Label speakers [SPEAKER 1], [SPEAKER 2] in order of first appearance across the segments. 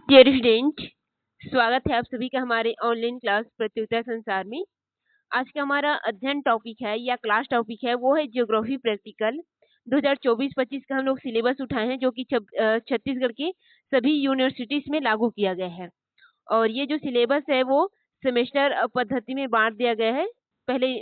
[SPEAKER 1] Dear student, स्वागत है आप सभी का हमारे ऑनलाइन क्लास प्रतियोगिता संसार में। आज का हमारा अध्ययन टॉपिक है या क्लास टॉपिक है वो है ज्योग्राफी प्रैक्टिकल 2024-25 का हम लोग सिलेबस उठाए हैं जो कि छत्तीसगढ़ के सभी यूनिवर्सिटीज में लागू किया गया है। और ये जो सिलेबस है वो सेमेस्टर पद्धति में बांट दिया गया है। पहले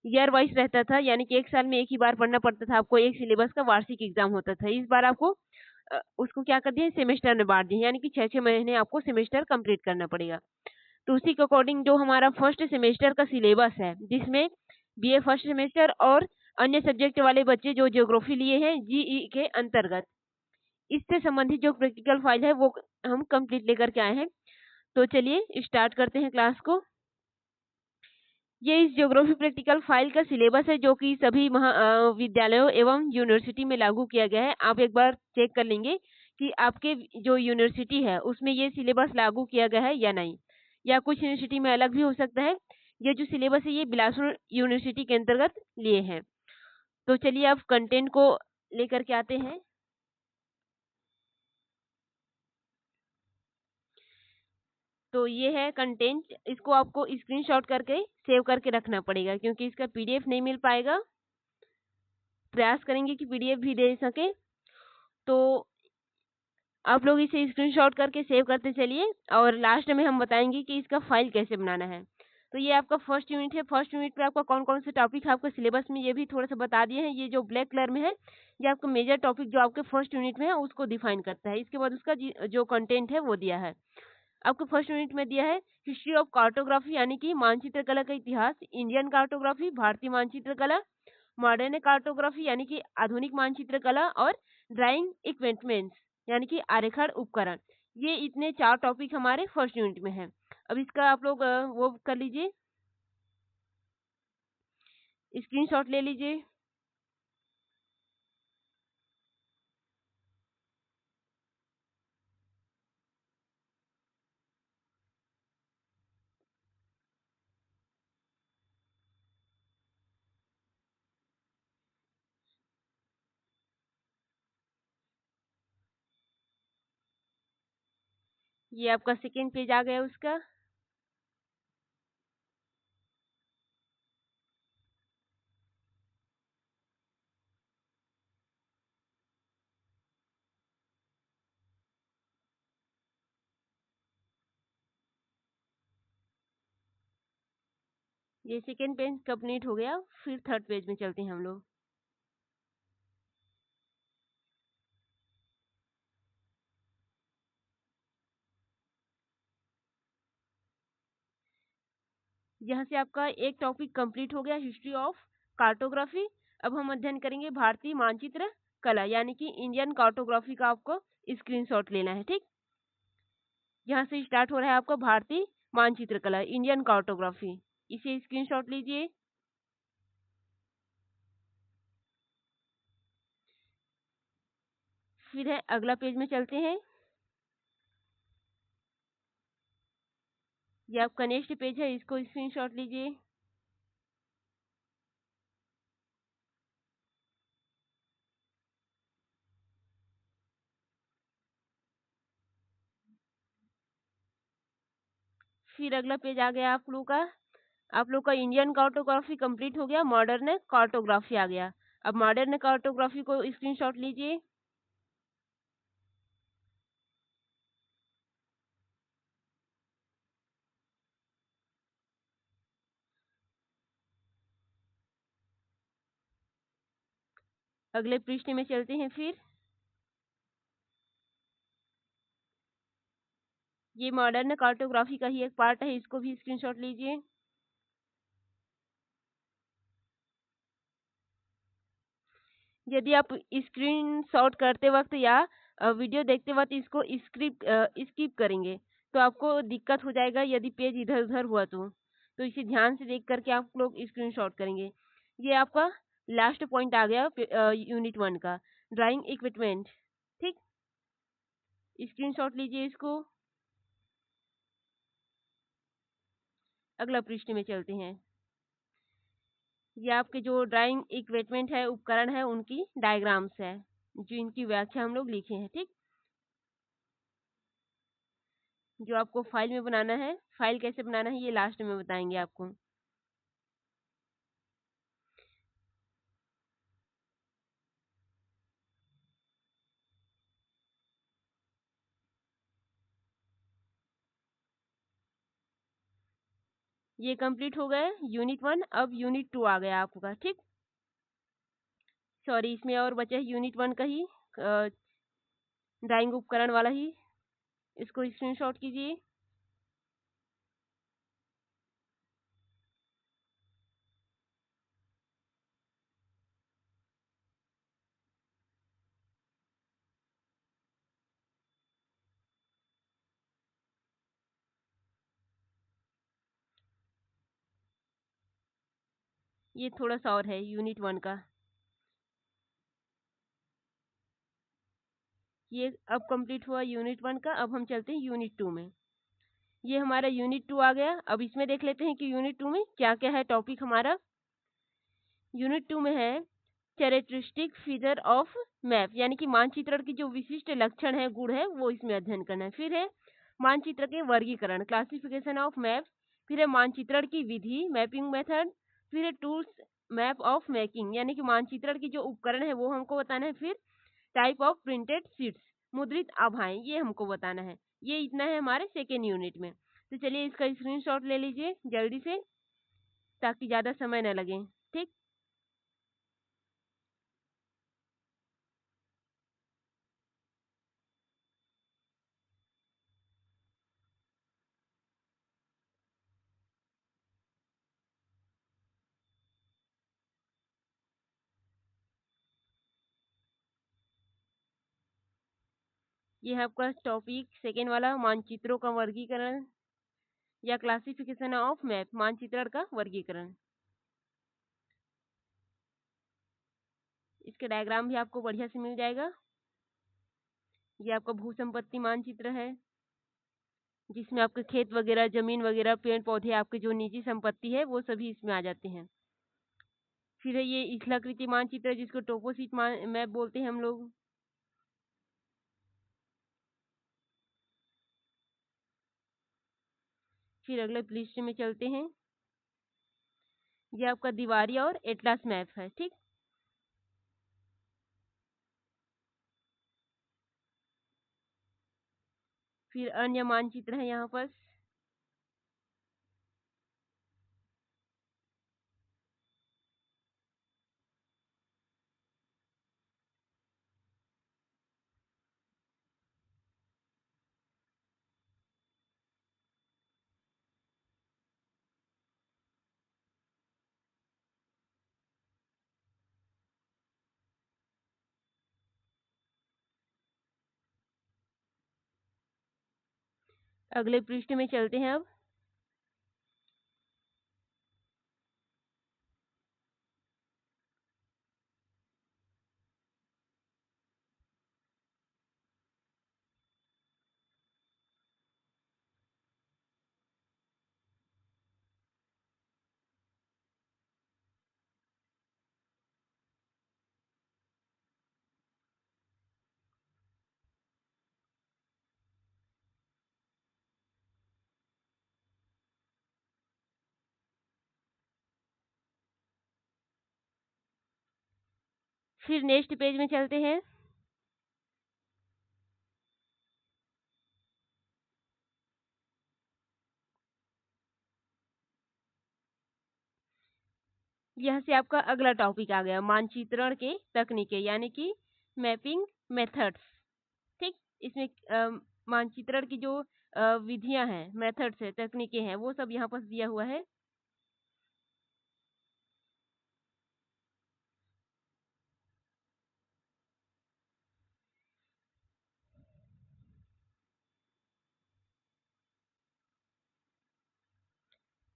[SPEAKER 1] ईयर वाइज रहता था, यानी कि एक साल में एक ही बार पढ़ना पड़ता था आपको। एक सिलेबस का वार्षिक एग्जाम होता था। इस बार आपको उसको क्या कर दिया, सेमेस्टर में बांट दिया, यानी कि 6-6 महीने आपको सेमेस्टर कंप्लीट करना पड़ेगा। तो उसी के अकॉर्डिंग जो हमारा फर्स्ट सेमेस्टर का सिलेबस है, जिसमें बीए फर्स्ट सेमेस्टर और अन्य सब्जेक्ट वाले बच्चे जो ज्योग्राफी लिए हैं जीई के अंतर्गत, इससे संबंधित जो प्रैक्टिकल फाइल है वो हम कंप्लीट लेकर के आए हैं। तो चलिए स्टार्ट करते हैं क्लास को। ये इस ज्योग्राफी प्रैक्टिकल फाइल का सिलेबस है जो कि सभी विद्यालयों एवं यूनिवर्सिटी में लागू किया गया है। आप एक बार चेक कर लेंगे कि आपके जो यूनिवर्सिटी है उसमें ये सिलेबस लागू किया गया है या नहीं, या कुछ यूनिवर्सिटी में अलग भी हो सकता है। ये जो सिलेबस है ये बिलासपुर यूनिवर्सिटी के अंतर्गत लिए हैं। तो चलिए आप कंटेंट को लेकर के आते हैं। तो ये है कंटेंट, इसको आपको स्क्रीनशॉट करके सेव करके रखना पड़ेगा क्योंकि इसका पीडीएफ नहीं मिल पाएगा। प्रयास करेंगे कि पीडीएफ भी दे सके। तो आप लोग इसे स्क्रीनशॉट करके सेव करते चलिए और लास्ट में हम बताएंगे कि इसका फाइल कैसे बनाना है। तो ये आपका फर्स्ट यूनिट है। फर्स्ट यूनिट पे आपका कौन कौन से टॉपिक है आपके सिलेबस में ये भी थोड़ा सा बता दिए हैं। ये जो ब्लैक कलर में है ये आपका मेजर टॉपिक जो आपके फर्स्ट यूनिट में है उसको डिफाइन करता है। इसके बाद उसका जो कंटेंट है वो दिया है। आपको फर्स्ट यूनिट में दिया है हिस्ट्री ऑफ कार्टोग्राफी, यानी कि मानचित्र कला का इतिहास, इंडियन कार्टोग्राफी भारतीय मानचित्र कला, मॉडर्न कार्टोग्राफी यानी कि आधुनिक मानचित्र कला, और ड्राइंग इक्विपमेंट्स यानी कि आरेखन उपकरण। ये इतने 4 टॉपिक हमारे फर्स्ट यूनिट में हैं। अब इसका आप लोग वो कर लीजिए, स्क्रीनशॉट ले लीजिए। ये आपका सेकेंड पेज आ गया उसका। ये सेकेंड पेज कंप्लीट हो गया। फिर थर्ड पेज में चलते हैं हम लोग। यहाँ से आपका एक टॉपिक कंप्लीट हो गया, हिस्ट्री ऑफ कार्टोग्राफी। अब हम अध्ययन करेंगे भारतीय मानचित्र कला, यानी कि इंडियन कार्टोग्राफी का आपको स्क्रीनशॉट लेना है। ठीक, यहाँ से स्टार्ट हो रहा है आपका भारतीय मानचित्र कला, इंडियन कार्टोग्राफी। इसे स्क्रीनशॉट लीजिए। फिर है अगला पेज में चलते हैं। ये आपका नेक्स्ट पेज है, इसको स्क्रीनशॉट लीजिए। फिर अगला पेज आ गया आप लोग का इंडियन कार्टोग्राफी कंप्लीट हो गया, मॉडर्न कार्टोग्राफी आ गया। अब मॉडर्न कार्टोग्राफी को स्क्रीनशॉट लीजिए। अगले पृष्ठ में चलते हैं। फिर ये मॉडर्न कार्टोग्राफी का ही एक पार्ट है, इसको भी स्क्रीनशॉट लीजिए। यदि आप स्क्रीनशॉट करते वक्त या वीडियो देखते वक्त इसको स्किप करेंगे तो आपको दिक्कत हो जाएगा, यदि पेज इधर उधर हुआ तो इसे ध्यान से देख करके आप लोग स्क्रीनशॉट करेंगे। ये आपका लास्ट पॉइंट आ गया यूनिट 1 का, ड्राइंग इक्विपमेंट। ठीक, स्क्रीनशॉट लीजिए इसको। अगला पृष्ठ में चलते हैं। ये आपके जो ड्राइंग इक्विपमेंट है, उपकरण है, उनकी डायग्राम्स है जो इनकी व्याख्या हम लोग लिखे हैं। ठीक, जो आपको फाइल में बनाना है, फाइल कैसे बनाना है ये लास्ट में बताएंगे आपको। ये कंप्लीट हो गया यूनिट 1। अब यूनिट 2 आ गया आपका, ठीक। सॉरी, इसमें और बचा है यूनिट 1 का ही ड्राइंग उपकरण वाला ही। इसको स्क्रीनशॉट कीजिए। ये थोड़ा सा और है यूनिट 1 का। ये अब कंप्लीट हुआ यूनिट 1 का। अब हम चलते हैं यूनिट 2 में। ये हमारा यूनिट 2 आ गया। अब इसमें देख लेते हैं कि यूनिट 2 में क्या क्या है टॉपिक हमारा। यूनिट 2 में है कैरेक्टरिस्टिक फीचर ऑफ मैप, यानी कि मानचित्रण की जो विशिष्ट लक्षण है, गुण है, वो इसमें अध्ययन करना है। फिर है मानचित्र के वर्गीकरण, क्लासिफिकेशन ऑफ मैप। फिर है मानचित्रण की विधि, मैपिंग मेथड। फिर है टूल्स मैप ऑफ मेकिंग, यानी कि मानचित्रण की जो उपकरण है वो हमको बताना है। फिर टाइप ऑफ प्रिंटेड शीट्स, मुद्रित आभाएं, ये हमको बताना है। ये इतना है हमारे सेकेंड यूनिट में। तो चलिए इसका स्क्रीनशॉट ले लीजिए जल्दी से, ताकि ज्यादा समय न लगे, ठीक। ये है आपका टॉपिक सेकेंड वाला, मानचित्रों का वर्गीकरण या क्लासिफिकेशन ऑफ मैप, मानचित्रण का वर्गीकरण। इसके डायग्राम भी आपको बढ़िया से मिल जाएगा। ये आपका भू संपत्ति मानचित्र है, जिसमें आपके खेत वगैरह, जमीन वगैरह, पेड़ पौधे, आपके जो निजी संपत्ति है वो सभी इसमें आ जाते हैं। फिर है ये स्थलाकृति मानचित्र, जिसको टोपोशीट मैप बोलते हैं हम लोग। फिर अगले पृष्ठ में चलते हैं। ये आपका दीवारी और एटलास मैप है, ठीक। फिर अन्य मानचित्र है यहाँ पर। अगले पृष्ठ में चलते हैं अब। फिर नेक्स्ट पेज में चलते हैं। यह से आपका अगला टॉपिक आ गया, मानचित्रण के तकनीकें, यानी कि मैपिंग मेथड्स, ठीक। इसमें मानचित्रण की जो विधियां हैं, मेथड्स है, तकनीकें हैं, वो सब यहाँ पर दिया हुआ है।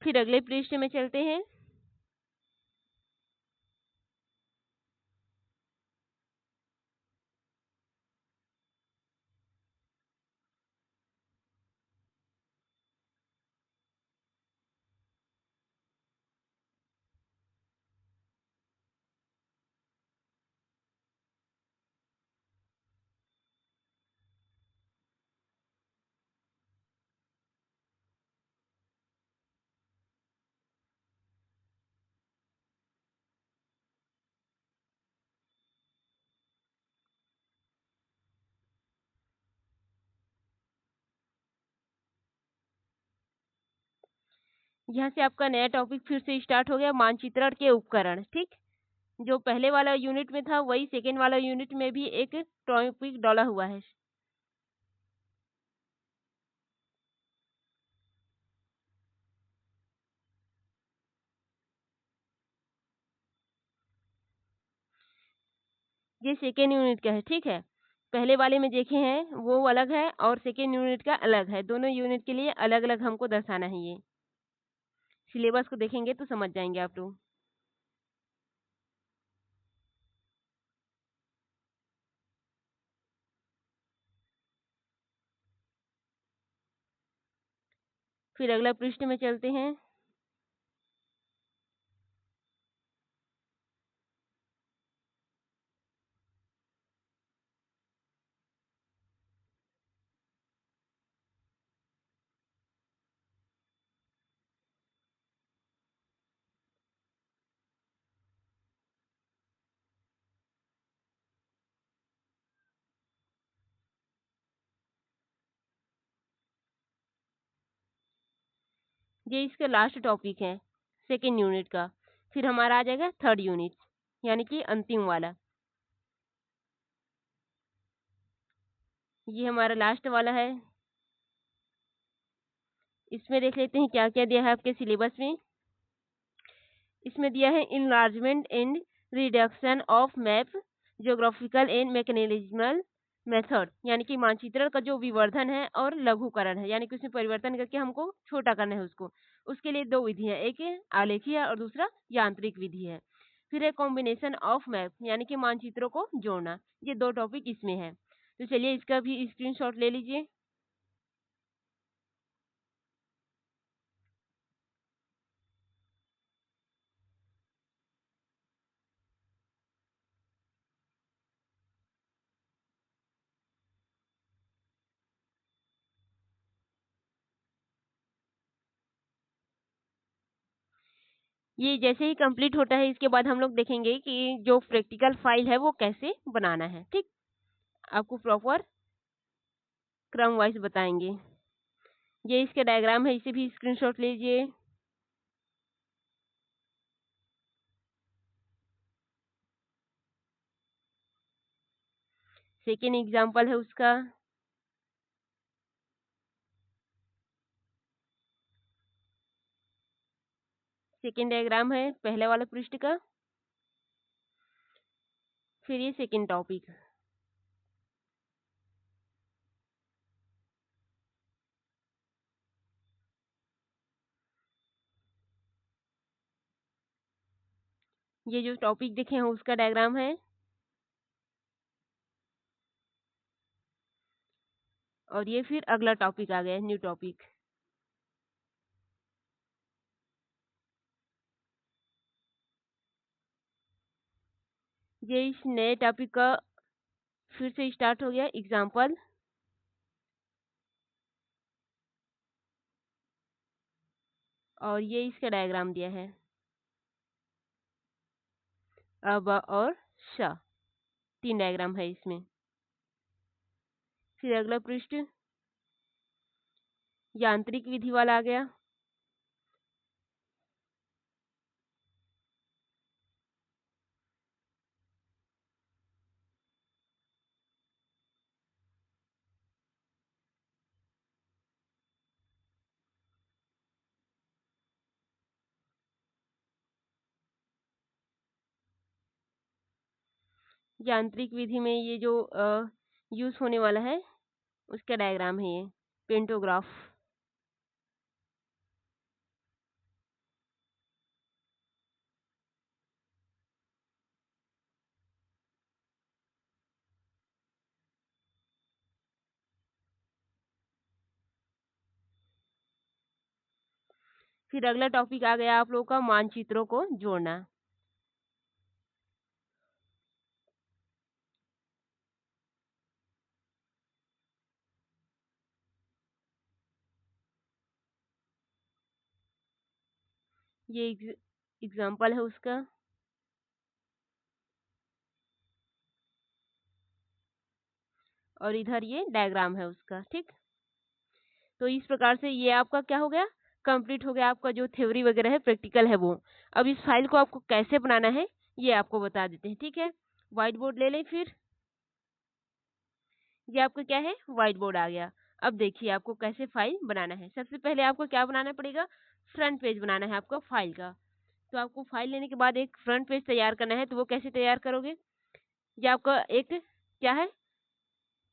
[SPEAKER 1] फिर अगले पृष्ठ में चलते हैं। यहाँ से आपका नया टॉपिक फिर से स्टार्ट हो गया, मानचित्रण के उपकरण। ठीक, जो पहले वाला यूनिट में था वही सेकेंड वाला यूनिट में भी एक टॉपिक डाला हुआ है। ये सेकेंड यूनिट का है। ठीक है, पहले वाले में देखे हैं वो अलग है और सेकेंड यूनिट का अलग है। दोनों यूनिट के लिए अलग अलग हमको दर्शाना है। ये सिलेबस को देखेंगे तो समझ जाएंगे आप लोग। फिर अगला पृष्ठ में चलते हैं। ये इसका लास्ट टॉपिक है सेकेंड यूनिट का। फिर हमारा आ जाएगा थर्ड यूनिट, यानी कि अंतिम वाला। ये हमारा लास्ट वाला है। इसमें देख लेते हैं क्या क्या दिया है आपके सिलेबस में। इसमें दिया है enlargement and reduction of map, geographical and mechanical method, यानी कि मानचित्रण का जो विवर्धन है और लघुकरण है, यानी कि उसमें परिवर्तन करके हमको छोटा करना है उसको। उसके लिए दो विधि है, एक है आलेखीय और दूसरा यांत्रिक विधि है। फिर है कॉम्बिनेशन ऑफ मैप, यानी कि मानचित्रों को जोड़ना। ये दो टॉपिक इसमें है। तो चलिए इसका भी स्क्रीनशॉट ले लीजिए। ये जैसे ही कंप्लीट होता है इसके बाद हम लोग देखेंगे कि जो प्रैक्टिकल फाइल है वो कैसे बनाना है। ठीक, आपको प्रॉपर क्रम वाइज बताएंगे। ये इसका डायग्राम है, इसे भी स्क्रीनशॉट लीजिए। सेकेंड एग्जाम्पल है उसका। सेकेंड डायग्राम है पहले वाला पृष्ठ का। फिर ये सेकेंड टॉपिक। ये जो टॉपिक देखे हैं उसका डायग्राम है। और ये फिर अगला टॉपिक आ गया, न्यू टॉपिक। ये इस नए टॉपिक का फिर से स्टार्ट हो गया एग्जाम्पल। और ये इसका डायग्राम दिया है, अब और श, तीन डायग्राम है इसमें। फिर अगला पृष्ठ यांत्रिक विधि वाला आ गया। यांत्रिक विधि में ये जो यूज होने वाला है उसका डायग्राम है, ये पेंटोग्राफ। फिर अगला टॉपिक आ गया आप लोगों का मानचित्रों को जोड़ना। ये एग्जाम्पल है उसका। और इधर ये डायग्राम है उसका। ठीक, तो इस प्रकार से ये आपका क्या हो गया, कंप्लीट हो गया आपका जो थ्योरी वगैरह है, प्रैक्टिकल है वो। अब इस फाइल को आपको कैसे बनाना है ये आपको बता देते हैं, ठीक है। व्हाइट बोर्ड ले लें फिर। ये आपका क्या है, व्हाइट बोर्ड आ गया। अब देखिए आपको कैसे फाइल बनाना है। सबसे पहले आपको क्या बनाना पड़ेगा, फ्रंट पेज बनाना है आपका फाइल का। तो आपको फाइल लेने के बाद एक फ्रंट पेज तैयार करना है। तो वो कैसे तैयार करोगे, ये आपका एक क्या है,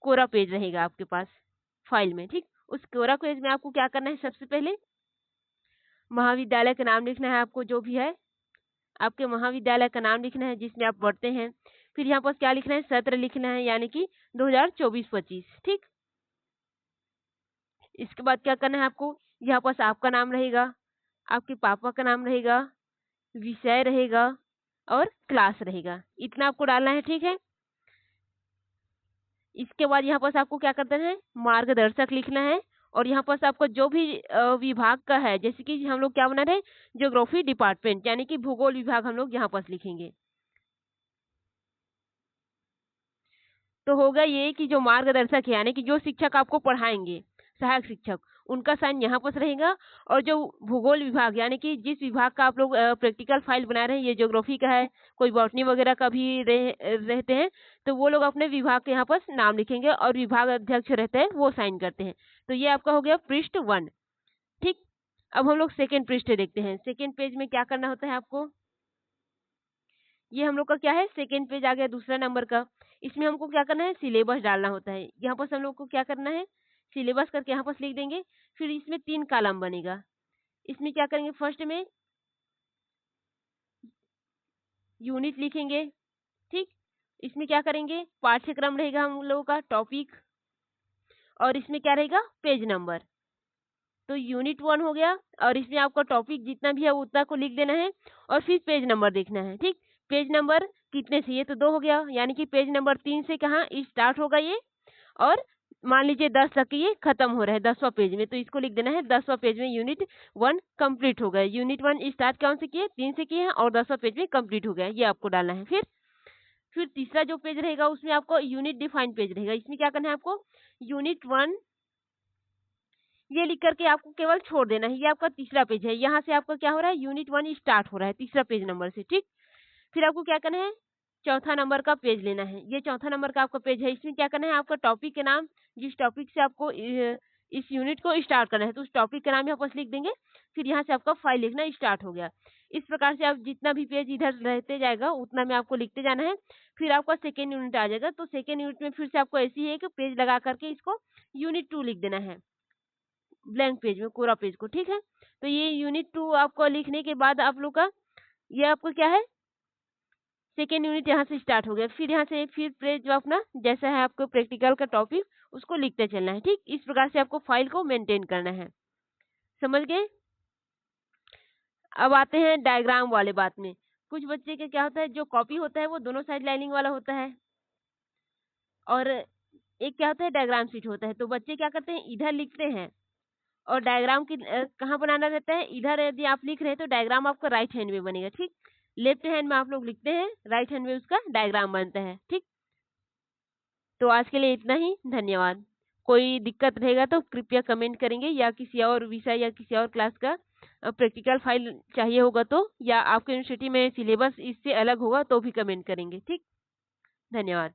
[SPEAKER 1] कोरा पेज रहेगा आपके पास फाइल में, ठीक। उस कोरा पेज में आपको क्या करना है, सबसे पहले महाविद्यालय का नाम लिखना है आपको, जो भी है आपके महाविद्यालय का नाम लिखना है जिसमें आप पढ़ते हैं। फिर यहाँ पर क्या लिखना है, सत्र लिखना है, यानी कि 2024-25, ठीक। इसके बाद क्या करना है आपको, यहाँ पर आपका नाम रहेगा, आपके पापा का नाम रहेगा, विषय रहेगा और क्लास रहेगा। इतना आपको डालना है, ठीक है। इसके बाद यहाँ पर आपको क्या करना है, मार्गदर्शक लिखना है। और यहाँ पर आपको जो भी विभाग का है, जैसे कि हम लोग क्या बना रहे, ज्योग्राफी डिपार्टमेंट, यानी कि भूगोल विभाग हम लोग यहाँ पर लिखेंगे। तो होगा ये कि जो मार्गदर्शक है, यानी कि जो शिक्षक आपको पढ़ाएंगे, सहायक शिक्षक, उनका साइन यहाँ पर रहेगा। और जो भूगोल विभाग, यानी कि जिस विभाग का आप लोग प्रैक्टिकल फाइल बना रहे हैं, ये ज्योग्राफी का है, कोई बॉटनी वगैरह का भी रहते हैं, तो वो लोग अपने विभाग के यहाँ पर नाम लिखेंगे और विभाग अध्यक्ष रहते हैं, वो साइन करते हैं। तो ये आपका हो गया पृष्ठ 1, ठीक। अब हम लोग सेकेंड पृष्ठ देखते हैं। सेकेंड पेज में क्या करना होता है आपको, ये हम लोग का क्या है, सेकेंड पेज आ गया दूसरा नंबर का। इसमें हमको क्या करना है, सिलेबस डालना होता है। यहाँ पर हम लोग को क्या करना है, सिलेबस करके यहाँ पर लिख देंगे। फिर इसमें 3 कॉलम बनेगा। इसमें क्या करेंगे, फर्स्ट में यूनिट लिखेंगे, ठीक। इसमें क्या करेंगे, पाठ्यक्रम रहेगा हम लोगों का, टॉपिक। और इसमें क्या रहेगा, पेज नंबर। तो यूनिट 1 हो गया। और इसमें आपका टॉपिक जितना भी है उतना को लिख देना है। और फिर पेज नंबर देखना है, ठीक। पेज नंबर कितने से, ये तो 2 हो गया, यानी कि पेज नंबर 3 से कहाँ स्टार्ट होगा ये। और मान लीजिए 10 तक ये खत्म हो रहा है 10वां पेज में, तो इसको लिख देना है 10वां पेज में यूनिट 1 कंप्लीट हो गया। यूनिट 1 स्टार्ट कौन से किए, 3 से किए हैं, और 10वां पेज में कंप्लीट हो गया, ये आपको डालना है। फिर तीसरा जो पेज रहेगा उसमें आपको यूनिट डिफाइन पेज रहेगा। इसमें क्या करना है आपको, यूनिट 1 ये लिख करके आपको केवल छोड़ देना है। ये आपका तीसरा पेज है, यहाँ से आपका क्या हो रहा है, यूनिट 1 स्टार्ट हो रहा है तीसरा पेज नंबर से, ठीक। फिर आपको क्या करना है, चौथा नंबर का पेज लेना है। ये चौथा नंबर का आपका पेज है। इसमें क्या करना है, आपका टॉपिक के नाम, जिस टॉपिक से आपको इस यूनिट को स्टार्ट करना है, तो उस टॉपिक का नाम यहाँ पर लिख देंगे। फिर यहाँ से आपका फाइल लिखना स्टार्ट हो गया। इस प्रकार से आप जितना भी पेज इधर रहते जाएगा उतना में आपको लिखते जाना है। फिर आपका सेकेंड यूनिट आ जाएगा। तो सेकेंड यूनिट में फिर से आपको ऐसे ही एक पेज लगा करके इसको यूनिट 2 लिख देना है, ब्लैंक पेज में, कोरा पेज को, ठीक है। तो ये यूनिट 2 आपको लिखने के बाद आप लोग का ये आपको क्या है, सेकेंड यूनिट यहाँ से स्टार्ट हो गया। फिर यहाँ से फिर पेज जो अपना जैसा है आपको प्रैक्टिकल का टॉपिक, उसको लिखते चलना है, ठीक। इस प्रकार से आपको फाइल को मेंटेन करना है, समझ गए। अब आते हैं डायग्राम वाले बात में। कुछ बच्चे का क्या होता है, जो कॉपी होता है वो दोनों साइड लाइनिंग वाला होता है, और एक क्या होता है, डायग्राम शीट होता है। तो बच्चे क्या करते हैं, इधर लिखते हैं, और डायग्राम की कहाँ बनाना रहता है, इधर यदि आप लिख रहे हैं तो डायग्राम आपका राइट हैंड में बनेगा, ठीक। लेफ्ट हैंड में आप लोग लिखते हैं, राइट हैंड में उसका डायग्राम बनता है, ठीक। तो आज के लिए इतना ही, धन्यवाद। कोई दिक्कत रहेगा तो कृपया कमेंट करेंगे, या किसी और विषय या किसी और क्लास का प्रैक्टिकल फाइल चाहिए होगा तो, या आपके यूनिवर्सिटी में सिलेबस इससे अलग होगा तो भी कमेंट करेंगे, ठीक। धन्यवाद।